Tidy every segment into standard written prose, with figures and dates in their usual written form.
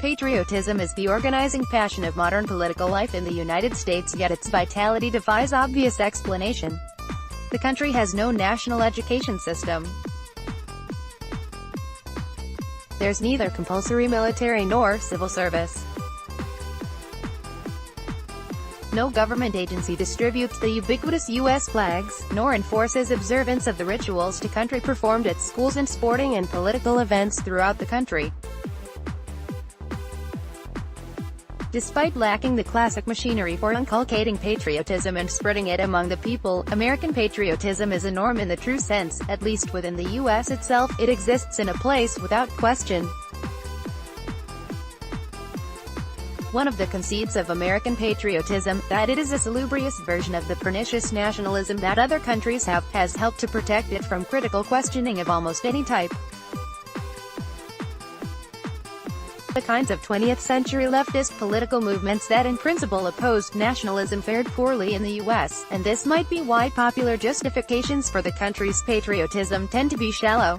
Patriotism is the organizing passion of modern political life in the United States, yet its vitality defies obvious explanation. The country has no national education system. There's neither compulsory military nor civil service. No government agency distributes the ubiquitous U.S. flags, nor enforces observance of the rituals to country performed at schools and sporting and political events throughout the country. Despite lacking the classic machinery for inculcating patriotism and spreading it among the people, American patriotism is a norm in the true sense. At least within the U.S. itself, it exists in a place without question. One of the conceits of American patriotism, that it is a salubrious version of the pernicious nationalism that other countries have, has helped to protect it from critical questioning of almost any type. The kinds of 20th-century leftist political movements that in principle opposed nationalism fared poorly in the U.S., and this might be why popular justifications for the country's patriotism tend to be shallow.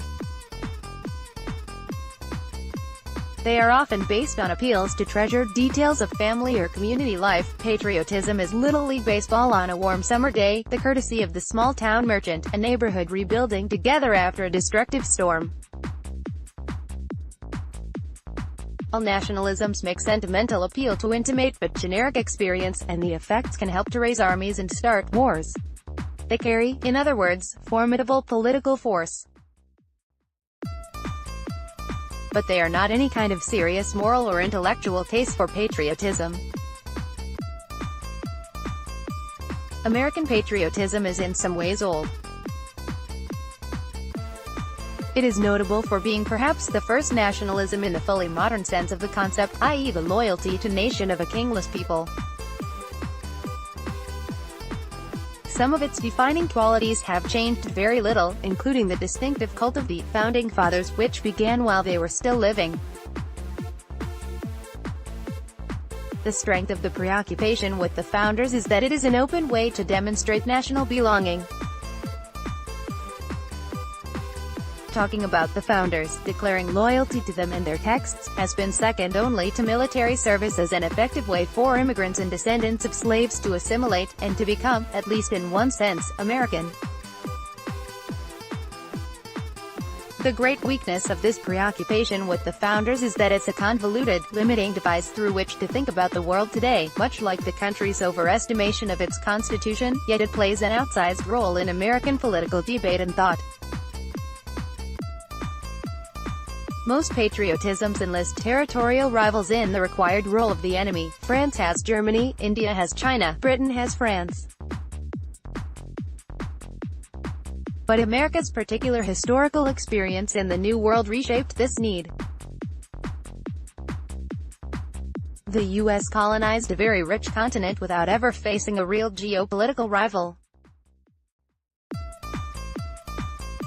They are often based on appeals to treasured details of family or community life. Patriotism is Little League baseball on a warm summer day, the courtesy of the small-town merchant, a neighborhood rebuilding together after a destructive storm. All nationalisms make sentimental appeal to intimate but generic experience, and the effects can help to raise armies and start wars. They carry, in other words, formidable political force. But they are not any kind of serious moral or intellectual case for patriotism. American patriotism is in some ways old. It is notable for being perhaps the first nationalism in the fully modern sense of the concept, i.e. the loyalty to nation of a kingless people. Some of its defining qualities have changed very little, including the distinctive cult of the Founding Fathers, which began while they were still living. The strength of the preoccupation with the Founders is that it is an open way to demonstrate national belonging. Talking about the Founders, declaring loyalty to them and their texts, has been second only to military service as an effective way for immigrants and descendants of slaves to assimilate, and to become, at least in one sense, American. The great weakness of this preoccupation with the Founders is that it's a convoluted, limiting device through which to think about the world today, much like the country's overestimation of its constitution, yet it plays an outsized role in American political debate and thought. Most patriotisms enlist territorial rivals in the required role of the enemy. France has Germany, India has China, Britain has France. But America's particular historical experience in the New World reshaped this need. The U.S. colonized a very rich continent without ever facing a real geopolitical rival.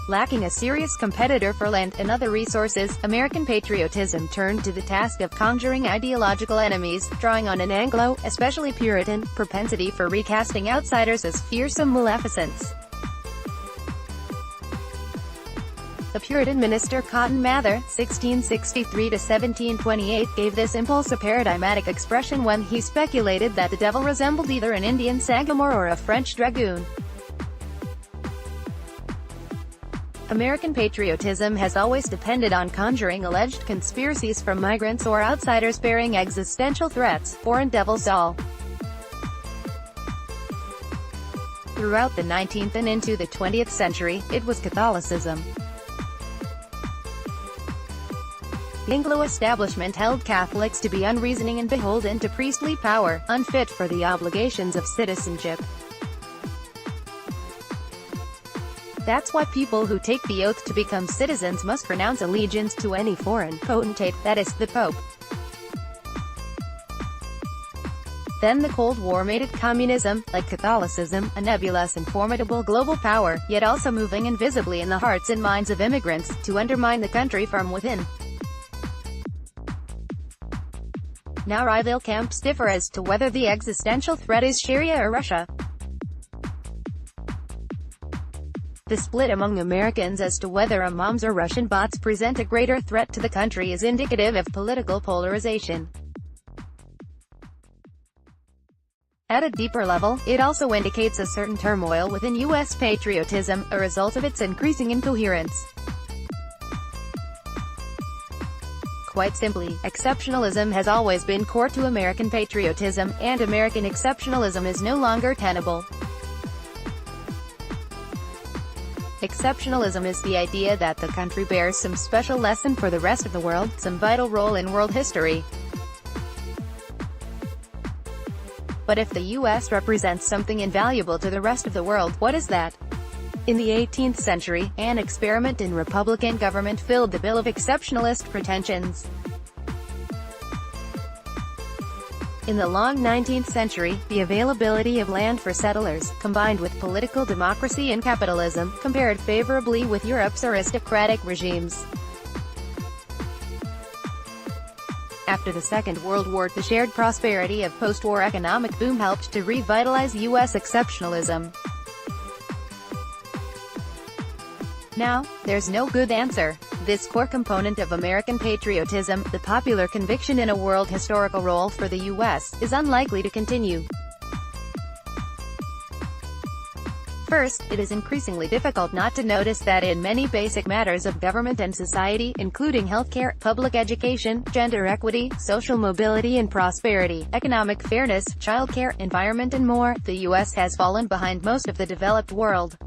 Lacking a serious competitor for land and other resources, American patriotism turned to the task of conjuring ideological enemies, drawing on an Anglo, especially Puritan, propensity for recasting outsiders as fearsome maleficents. The Puritan minister Cotton Mather, 1663–1728, gave this impulse a paradigmatic expression when he speculated that the devil resembled either an Indian sagamore or a French dragoon. American patriotism has always depended on conjuring alleged conspiracies from migrants or outsiders bearing existential threats, foreign devils all. Throughout the 19th and into the 20th century, it was Catholicism. The Anglo-establishment held Catholics to be unreasoning and beholden to priestly power, unfit for the obligations of citizenship. That's why people who take the oath to become citizens must renounce allegiance to any foreign potentate, that is, the Pope. Then the Cold War made it communism, like Catholicism, a nebulous and formidable global power, yet also moving invisibly in the hearts and minds of immigrants, to undermine the country from within. Now rival camps differ as to whether the existential threat is Sharia or Russia. The split among Americans as to whether imams or Russian bots present a greater threat to the country is indicative of political polarization. At a deeper level, it also indicates a certain turmoil within U.S. patriotism, a result of its increasing incoherence. Quite simply, exceptionalism has always been core to American patriotism, and American exceptionalism is no longer tenable. Exceptionalism is the idea that the country bears some special lesson for the rest of the world, some vital role in world history. But if the U.S. represents something invaluable to the rest of the world, what is that? In the 18th century, an experiment in Republican government filled the bill of exceptionalist pretensions. In the long 19th century, the availability of land for settlers, combined with political democracy and capitalism, compared favorably with Europe's aristocratic regimes. After the Second World War, the shared prosperity of post-war economic boom helped to revitalize U.S. exceptionalism. Now, there's no good answer. This core component of American patriotism, the popular conviction in a world historical role for the U.S., is unlikely to continue. First, it is increasingly difficult not to notice that in many basic matters of government and society, including healthcare, public education, gender equity, social mobility and prosperity, economic fairness, childcare, environment and more, the U.S. has fallen behind most of the developed world.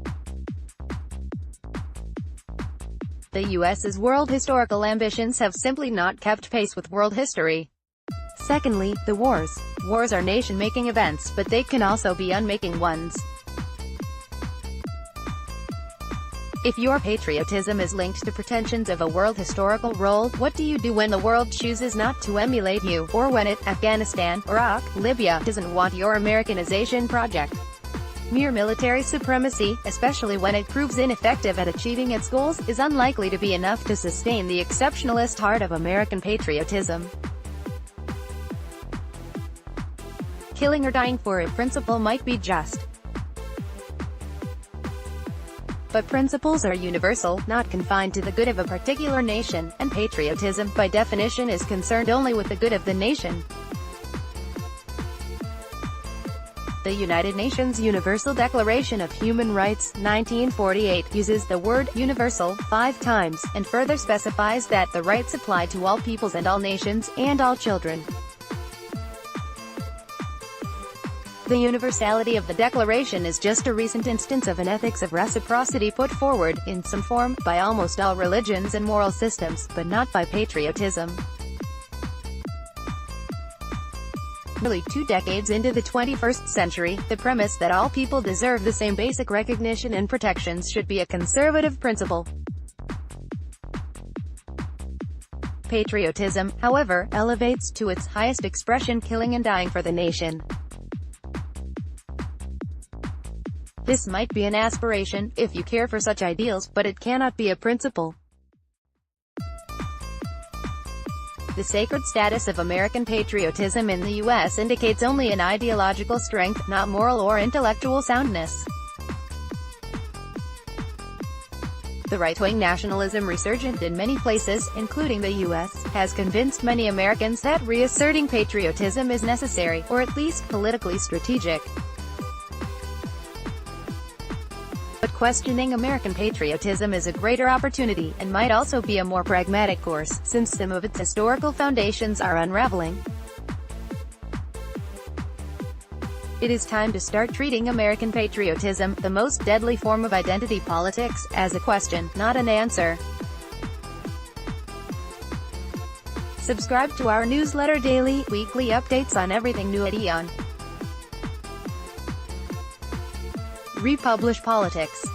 The U.S.'s world historical ambitions have simply not kept pace with world history. Secondly, the wars. Wars are nation-making events, but they can also be unmaking ones. If your patriotism is linked to pretensions of a world historical role, what do you do when the world chooses not to emulate you, or when it, Afghanistan, Iraq, Libya, doesn't want your Americanization project? Mere military supremacy, especially when it proves ineffective at achieving its goals, is unlikely to be enough to sustain the exceptionalist heart of American patriotism. Killing or dying for a principle might be just. But principles are universal, not confined to the good of a particular nation, and patriotism, by definition, is concerned only with the good of the nation. The United Nations Universal Declaration of Human Rights, 1948, uses the word universal 5 times, and further specifies that the rights apply to all peoples and all nations, and all children. The universality of the Declaration is just a recent instance of an ethics of reciprocity put forward, in some form, by almost all religions and moral systems, but not by patriotism. Nearly 2 decades into the 21st century, the premise that all people deserve the same basic recognition and protections should be a conservative principle. Patriotism, however, elevates to its highest expression killing and dying for the nation. This might be an aspiration, if you care for such ideals, but it cannot be a principle. The sacred status of American patriotism in the U.S. indicates only an ideological strength, not moral or intellectual soundness. The right-wing nationalism resurgent in many places, including the U.S., has convinced many Americans that reasserting patriotism is necessary, or at least politically strategic. But questioning American patriotism is a greater opportunity, and might also be a more pragmatic course, since some of its historical foundations are unraveling. It is time to start treating American patriotism, the most deadly form of identity politics, as a question, not an answer. Subscribe to our newsletter daily, weekly updates on everything new at Aeon. Republish politics.